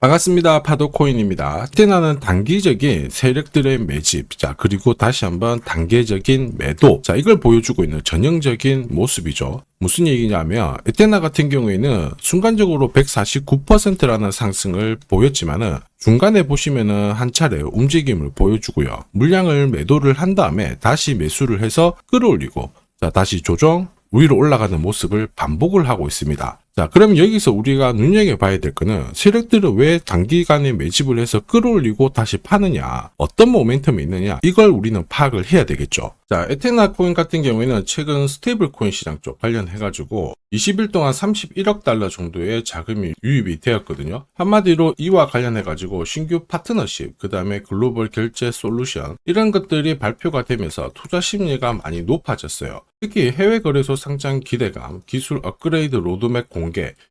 반갑습니다. 파도코인입니다. 테나는 단기적인 세력들의 매집, 그리고 다시 한번 단계적인 매도, 이걸 보여주고 있는 전형적인 모습이죠. 무슨 얘기냐면, 에테나 같은 경우에는 순간적으로 149%라는 상승을 보였지만은, 중간에 보시면은 한 차례 움직임을 보여주고요. 물량을 매도를 한 다음에 다시 매수를 해서 끌어올리고, 다시 조정, 위로 올라가는 모습을 반복을 하고 있습니다. 그럼 여기서 우리가 눈여겨봐야 될 거는 세력들은 왜 단기간에 매집을 해서 끌어올리고 다시 파느냐, 어떤 모멘텀이 있느냐, 이걸 우리는 파악을 해야 되겠죠. 에테나 코인 같은 경우에는 최근 스테이블 코인 시장 쪽 관련해가지고 20일 동안 31억 달러 정도의 자금이 유입이 되었거든요. 한마디로 이와 관련해가지고 신규 파트너십, 그 다음에 글로벌 결제 솔루션, 이런 것들이 발표가 되면서 투자 심리가 많이 높아졌어요. 특히 해외 거래소 상장 기대감, 기술 업그레이드 로드맵 공개,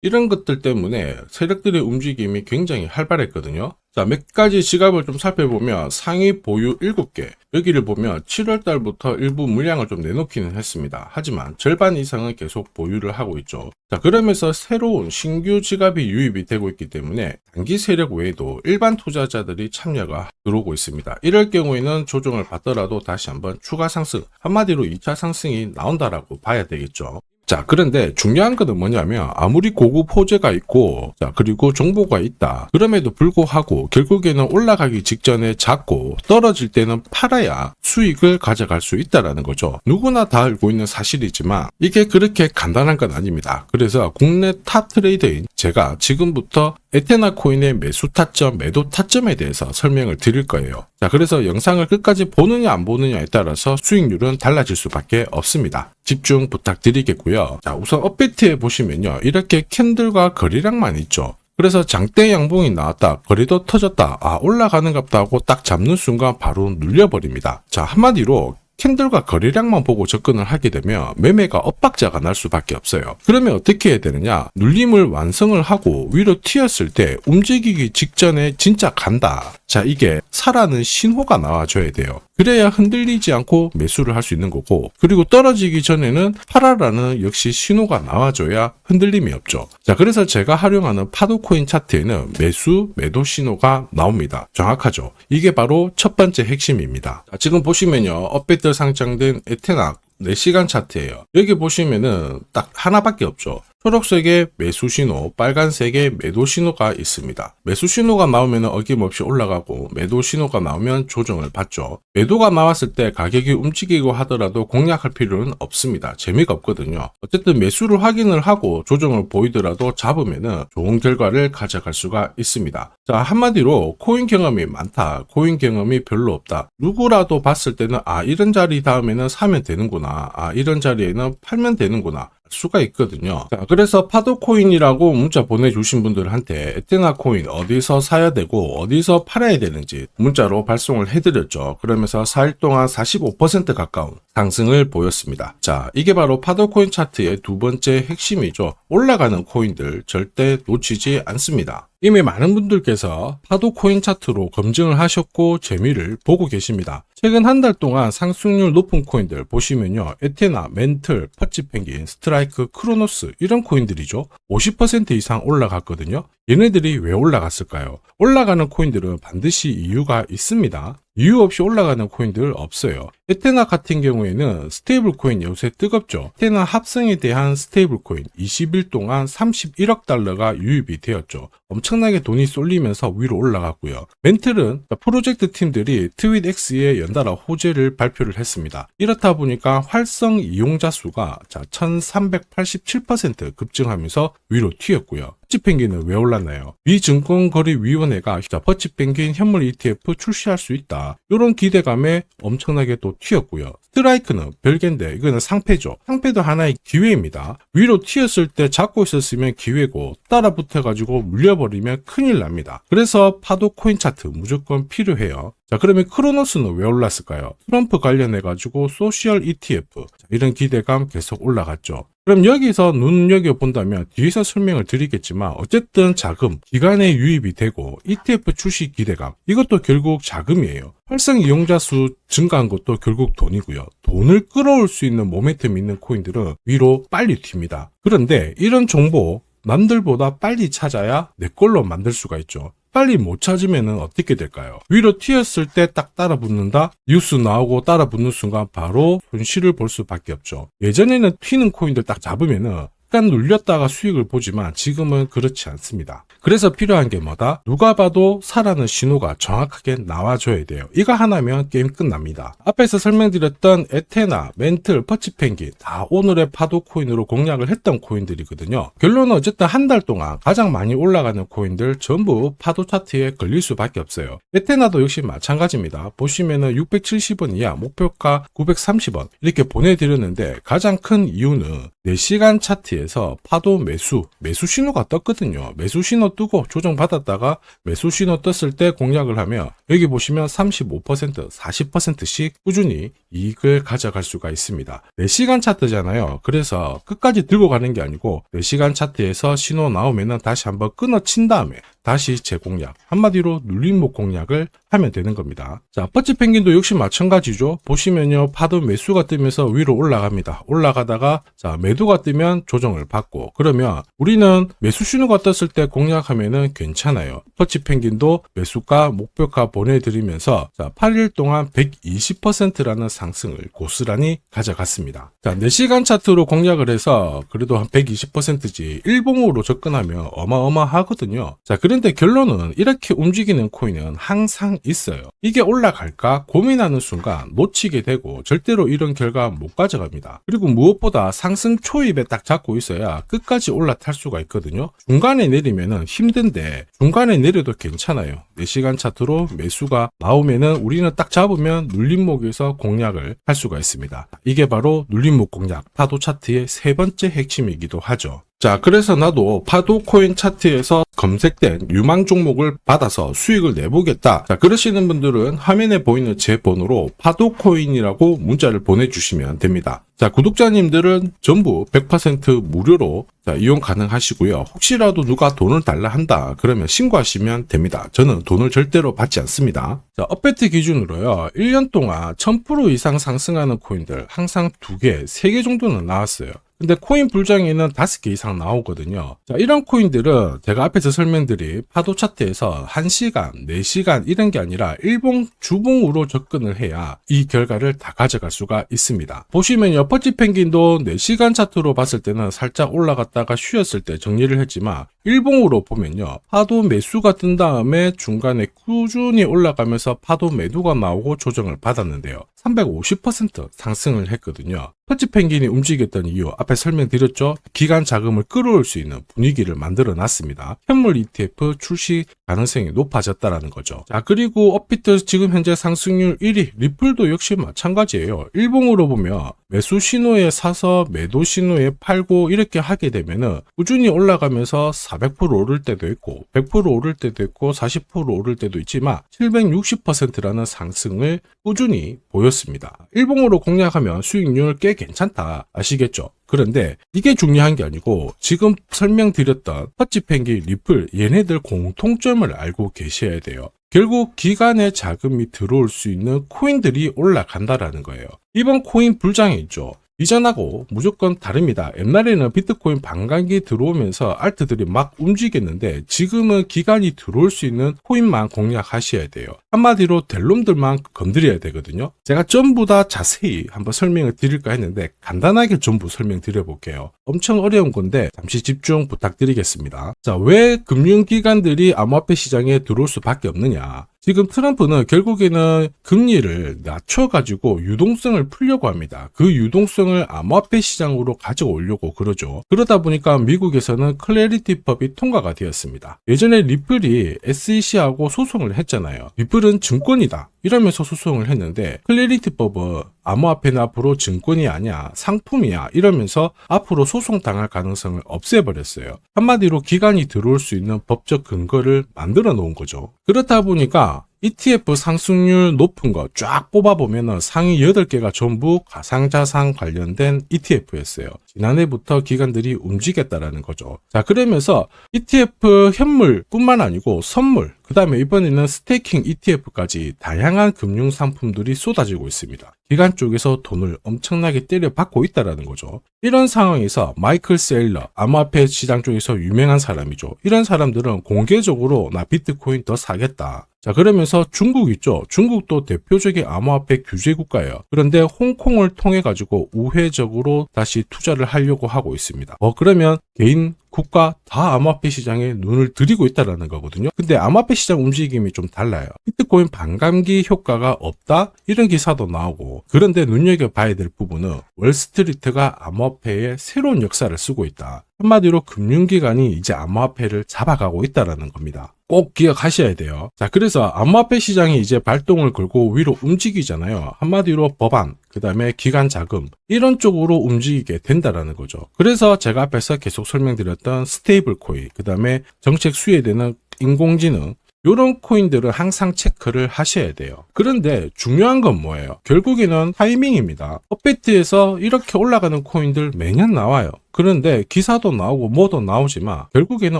이런 것들 때문에 세력들의 움직임이 굉장히 활발했거든요. 몇 가지 지갑을 좀 살펴보면 상위 보유 7개, 여기를 보면 7월 달부터 일부 물량을 좀 내놓기는 했습니다. 하지만 절반 이상은 계속 보유를 하고 있죠. 그러면서 새로운 신규 지갑이 유입이 되고 있기 때문에 단기 세력 외에도 일반 투자자들이 참여가 들어오고 있습니다. 이럴 경우에는 조정을 받더라도 다시 한번 추가 상승, 한마디로 2차 상승이 나온다라고 봐야 되겠죠. 그런데 중요한 것은 뭐냐면 아무리 고급 호재가 있고 그리고 정보가 있다, 그럼에도 불구하고 결국에는 올라가기 직전에 잡고 떨어질 때는 팔아야 수익을 가져갈 수 있다라는 거죠. 누구나 다 알고 있는 사실이지만 이게 그렇게 간단한 건 아닙니다. 그래서 국내 탑 트레이더인 제가 지금부터 에테나 코인의 매수 타점, 매도 타점에 대해서 설명을 드릴 거예요. 그래서 영상을 끝까지 보느냐 안 보느냐에 따라서 수익률은 달라질 수밖에 없습니다. 집중 부탁드리겠고요. 우선 업비트에 보시면요, 이렇게 캔들과 거래량만 있죠. 그래서 장대 양봉이 나왔다, 거래도 터졌다, 올라가는갑다 하고 딱 잡는 순간 바로 눌려버립니다. 한마디로 캔들과 거래량만 보고 접근을 하게 되면 매매가 엇박자가 날 수밖에 없어요. 그러면 어떻게 해야 되느냐? 눌림을 완성을 하고 위로 튀었을 때 움직이기 직전에 진짜 간다, 이게 사라는 신호가 나와줘야 돼요. 그래야 흔들리지 않고 매수를 할 수 있는 거고, 그리고 떨어지기 전에는 팔아라는 역시 신호가 나와줘야 흔들림이 없죠. 그래서 제가 활용하는 파도코인 차트에는 매수, 매도 신호가 나옵니다. 정확하죠? 이게 바로 첫 번째 핵심입니다. 지금 보시면요, 업비트 상장된 에테나 4시간 차트예요. 여기 보시면은 딱 하나밖에 없죠. 초록색의 매수 신호, 빨간색의 매도 신호가 있습니다. 매수 신호가 나오면 어김없이 올라가고, 매도 신호가 나오면 조정을 받죠. 매도가 나왔을 때 가격이 움직이고 하더라도 공략할 필요는 없습니다. 재미가 없거든요. 어쨌든 매수를 확인을 하고 조정을 보이더라도 잡으면 좋은 결과를 가져갈 수가 있습니다. 한마디로 코인 경험이 많다, 코인 경험이 별로 없다, 누구라도 봤을 때는 이런 자리 다음에는 사면 되는구나, 이런 자리에는 팔면 되는구나 수가 있거든요. 그래서 파도코인이라고 문자 보내주신 분들한테 에테나 코인 어디서 사야 되고 어디서 팔아야 되는지 문자로 발송을 해드렸죠. 그러면서 4일 동안 45% 가까운 상승을 보였습니다. 이게 바로 파도코인 차트의 두 번째 핵심이죠. 올라가는 코인들 절대 놓치지 않습니다. 이미 많은 분들께서 파도코인 차트로 검증을 하셨고 재미를 보고 계십니다. 최근 한 달 동안 상승률 높은 코인들 보시면요, 에테나, 멘틀, 퍼치펭귄, 스트라이크, 크로노스, 이런 코인들이죠. 50% 이상 올라갔거든요. 얘네들이 왜 올라갔을까요? 올라가는 코인들은 반드시 이유가 있습니다. 이유 없이 올라가는 코인들 없어요. 에테나 같은 경우에는 스테이블 코인 요새 뜨겁죠. 에테나 합성에 대한 스테이블 코인 20일 동안 31억 달러가 유입이 되었죠. 엄청나게 돈이 쏠리면서 위로 올라갔고요. 멘틀은 프로젝트 팀들이 트윗X에 연달아 호재를 발표를 했습니다. 이렇다 보니까 활성 이용자 수가 1387% 급증하면서 위로 튀었고요. 퍼치펭귄은 왜 올랐나요? 미증권거래위원회가 퍼치펭귄 현물 ETF 출시할 수 있다, 이런 기대감에 엄청나게 또 튀었고요. 스트라이크는 별개인데 이거는 상패죠. 상패도 하나의 기회입니다. 위로 튀었을 때 잡고 있었으면 기회고, 따라 붙어가지고 물려버리면 큰일 납니다. 그래서 파도 코인 차트 무조건 필요해요. 그러면 크로노스는 왜 올랐을까요? 트럼프 관련해가지고 소셜 ETF, 이런 기대감 계속 올라갔죠. 그럼 여기서 눈여겨본다면 뒤에서 설명을 드리겠지만 어쨌든 자금, 기간에 유입이 되고 ETF 출시 기대감, 이것도 결국 자금이에요. 활성 이용자 수 증가한 것도 결국 돈이고요. 돈을 끌어올 수 있는 모멘텀 있는 코인들은 위로 빨리 튑니다. 그런데 이런 정보 남들보다 빨리 찾아야 내 걸로 만들 수가 있죠. 빨리 못 찾으면 어떻게 될까요? 위로 튀었을 때 딱 따라 붙는다? 뉴스 나오고 따라 붙는 순간 바로 손실을 볼 수밖에 없죠. 예전에는 튀는 코인들 딱 잡으면은 약간 눌렸다가 수익을 보지만 지금은 그렇지 않습니다. 그래서 필요한 게 뭐다? 누가 봐도 사라는 신호가 정확하게 나와줘야 돼요. 이거 하나면 게임 끝납니다. 앞에서 설명드렸던 에테나, 멘틀, 퍼치펭귄 다 오늘의 파도 코인으로 공략을 했던 코인들이거든요. 결론은 어쨌든 한 달 동안 가장 많이 올라가는 코인들 전부 파도 차트에 걸릴 수밖에 없어요. 에테나도 역시 마찬가지입니다. 보시면은 670원 이하, 목표가 930원 이렇게 보내드렸는데 가장 큰 이유는 4시간 차트에서 파도 매수 신호가 떴거든요. 매수 신호 뜨고 조정받았다가 매수 신호 떴을 때 공략을 하면 여기 보시면 35%, 40%씩 꾸준히 이익을 가져갈 수가 있습니다. 4시간 차트잖아요. 그래서 끝까지 들고 가는 게 아니고 4시간 차트에서 신호 나오면은 다시 한번 끊어친 다음에 다시 재공략, 한마디로 눌림목 공략을 하면 되는 겁니다. 자, 퍼치펭귄도 역시 마찬가지죠. 보시면요, 파도 매수가 뜨면서 위로 올라갑니다. 올라가다가 자, 매도가 뜨면 조정을 받고, 그러면 우리는 매수 신호가 떴을 때 공략하면은 괜찮아요. 퍼치펭귄도 매수가, 목표가 보내드리면서 자, 8일 동안 120%라는 상승을 고스란히 가져갔습니다. 자, 4시간 차트로 공략을 해서 그래도 한 120%지 일봉으로 접근하면 어마어마하거든요. 자, 그런데 결론은 이렇게 움직이는 코인은 항상 있어요. 이게 올라갈까 고민하는 순간 놓치게 되고 절대로 이런 결과 못 가져갑니다. 그리고 무엇보다 상승 초입에 딱 잡고 있어야 끝까지 올라탈 수가 있거든요. 중간에 내리면은 힘든데 중간에 내려도 괜찮아요. 4시간 차트로 매수가 나오면은 우리는 딱 잡으면 눌림목에서 공략을 할 수가 있습니다. 이게 바로 눌림목 공략, 파도 차트의 세 번째 핵심이기도 하죠. 자, 그래서 나도 파도 코인 차트에서 검색된 유망 종목을 받아서 수익을 내보겠다. 자, 그러시는 분들은 화면에 보이는 제 번호로 파도 코인이라고 문자를 보내주시면 됩니다. 자, 구독자님들은 전부 100% 무료로 자, 이용 가능하시고요. 혹시라도 누가 돈을 달라 한다 그러면 신고하시면 됩니다. 저는 돈을 절대로 받지 않습니다. 자, 업베트 기준으로요. 1년 동안 1000% 이상 상승하는 코인들 항상 2개, 3개 정도는 나왔어요. 근데 코인 불장에는 5개 이상 나오거든요. 자, 이런 코인들은 제가 앞에서 설명드린 파도 차트에서 1시간, 4시간 이런 게 아니라 일봉, 주봉으로 접근을 해야 이 결과를 다 가져갈 수가 있습니다. 보시면요, 퍼치펭귄도 4시간 차트로 봤을 때는 살짝 올라갔다가 쉬었을 때 정리를 했지만 일봉으로 보면요, 파도 매수가 뜬 다음에 중간에 꾸준히 올라가면서 파도 매도가 나오고 조정을 받았는데요. 350% 상승을 했거든요. 퍼치펭귄이 움직였던 이유 앞에 설명드렸죠. 기간 자금을 끌어올 수 있는 분위기를 만들어 놨습니다. 현물 ETF 출시 가능성이 높아졌다라는 거죠. 자, 그리고 업비트 지금 현재 상승률 1위, 리플도 역시 마찬가지예요. 일봉으로 보면 매수 신호에 사서 매도 신호에 팔고 이렇게 하게 되면은 꾸준히 올라가면서 400% 오를 때도 있고 100% 오를 때도 있고 40% 오를 때도 있지만 760%라는 상승을 꾸준히 보였습니다. 일봉으로 공략하면 수익률 꽤 괜찮다 아시겠죠? 그런데 이게 중요한 게 아니고 지금 설명드렸던 퍼치펭귄, 리플 얘네들 공통점을 알고 계셔야 돼요. 결국 기간에 자금이 들어올 수 있는 코인들이 올라간다라는 거예요. 이번 코인 불장에 있죠. 이전하고 무조건 다릅니다. 옛날에는 비트코인 반감기 들어오면서 알트들이 막 움직였는데 지금은 기간이 들어올 수 있는 코인만 공략하셔야 돼요. 한마디로 될 놈들만 건드려야 되거든요. 제가 전부 다 자세히 한번 설명을 드릴까 했는데 간단하게 전부 설명드려 볼게요. 엄청 어려운 건데 잠시 집중 부탁드리겠습니다. 자, 왜 금융기관들이 암호화폐 시장에 들어올 수밖에 없느냐. 지금 트럼프는 결국에는 금리를 낮춰가지고 유동성을 풀려고 합니다. 그 유동성을 암호화폐 시장으로 가져오려고 그러죠. 그러다 보니까 미국에서는 클래리티법이 통과가 되었습니다. 예전에 리플이 SEC하고 소송을 했잖아요. 리플은 증권이다 이러면서 소송을 했는데 클래리티법은 암호화폐는 앞으로 증권이 아니야 상품이야 이러면서 앞으로 소송당할 가능성을 없애버렸어요. 한마디로 기간이 들어올 수 있는 법적 근거를 만들어 놓은 거죠. 그렇다 보니까 ETF 상승률 높은 거 쫙 뽑아보면 상위 8개가 전부 가상자산 관련된 ETF였어요. 지난해부터 기관들이 움직였다라는 거죠. 자, 그러면서 ETF 현물뿐만 아니고 선물, 그 다음에 이번에는 스테이킹 ETF까지 다양한 금융 상품들이 쏟아지고 있습니다. 기관 쪽에서 돈을 엄청나게 때려받고 있다라는 거죠. 이런 상황에서 마이클 세일러, 암호화폐 시장 쪽에서 유명한 사람이죠. 이런 사람들은 공개적으로 나 비트코인 더 사겠다. 자, 그러면서 중국 있죠. 중국도 대표적인 암호화폐 규제 국가예요. 그런데 홍콩을 통해 가지고 우회적으로 다시 투자를 하려고 하고 있습니다. 그러면 개인, 국가 다 암호화폐 시장에 눈을 들이고 있다라는 거거든요. 근데 암호화폐 시장 움직임이 좀 달라요. 비트코인 반감기 효과가 없다? 이런 기사도 나오고, 그런데 눈여겨봐야 될 부분은 월스트리트가 암호화폐의 새로운 역사를 쓰고 있다. 한마디로 금융기관이 이제 암호화폐를 잡아가고 있다라는 겁니다. 꼭 기억하셔야 돼요. 자, 그래서 암호화폐 시장이 이제 발동을 걸고 위로 움직이잖아요. 한마디로 법안, 그 다음에 기관 자금, 이런 쪽으로 움직이게 된다라는 거죠. 그래서 제가 앞에서 계속 설명드렸던 스테이블 코인, 그 다음에 정책 수혜되는 인공지능, 이런 코인들은 항상 체크를 하셔야 돼요. 그런데 중요한 건 뭐예요? 결국에는 타이밍입니다. 업비트에서 이렇게 올라가는 코인들 매년 나와요. 그런데 기사도 나오고 뭐도 나오지만 결국에는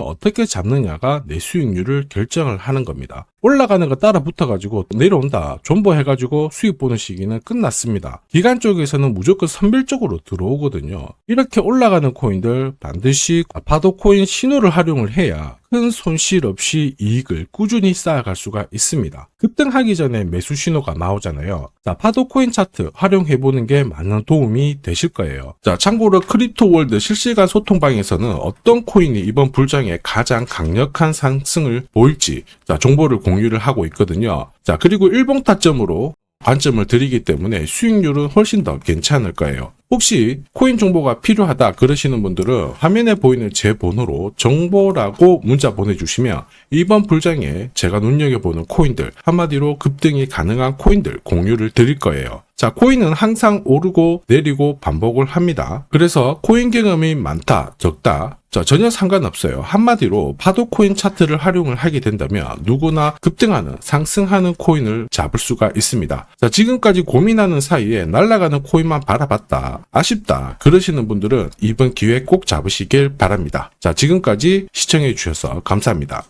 어떻게 잡느냐가 내 수익률을 결정을 하는 겁니다. 올라가는 거 따라 붙어가지고 내려온다, 존버해가지고 수익 보는 시기는 끝났습니다. 기관 쪽에서는 무조건 선별적으로 들어오거든요. 이렇게 올라가는 코인들 반드시 파도 코인 신호를 활용을 해야 큰 손실 없이 이익을 꾸준히 쌓아갈 수가 있습니다. 급등하기 전에 매수 신호가 나오잖아요. 자, 파도 코인 차트 활용해보는 게 많은 도움이 되실 거예요. 자, 참고로 크립토월드 실시간 소통방에서는 어떤 코인이 이번 불장에 가장 강력한 상승을 보일지 정보를 공유를 하고 있거든요. 자, 그리고 일봉 타점으로 관점을 드리기 때문에 수익률은 훨씬 더 괜찮을 거예요. 혹시 코인 정보가 필요하다 그러시는 분들은 화면에 보이는 제 번호로 정보라고 문자 보내주시면 이번 불장에 제가 눈여겨보는 코인들, 한마디로 급등이 가능한 코인들 공유를 드릴 거예요. 자, 코인은 항상 오르고 내리고 반복을 합니다. 그래서 코인 경험이 많다, 적다, 전혀 상관없어요. 한마디로 파도 코인 차트를 활용을 하게 된다면 누구나 급등하는, 상승하는 코인을 잡을 수가 있습니다. 자, 지금까지 고민하는 사이에 날아가는 코인만 바라봤다, 아쉽다 그러시는 분들은 이번 기회 꼭 잡으시길 바랍니다. 자, 지금까지 시청해 주셔서 감사합니다.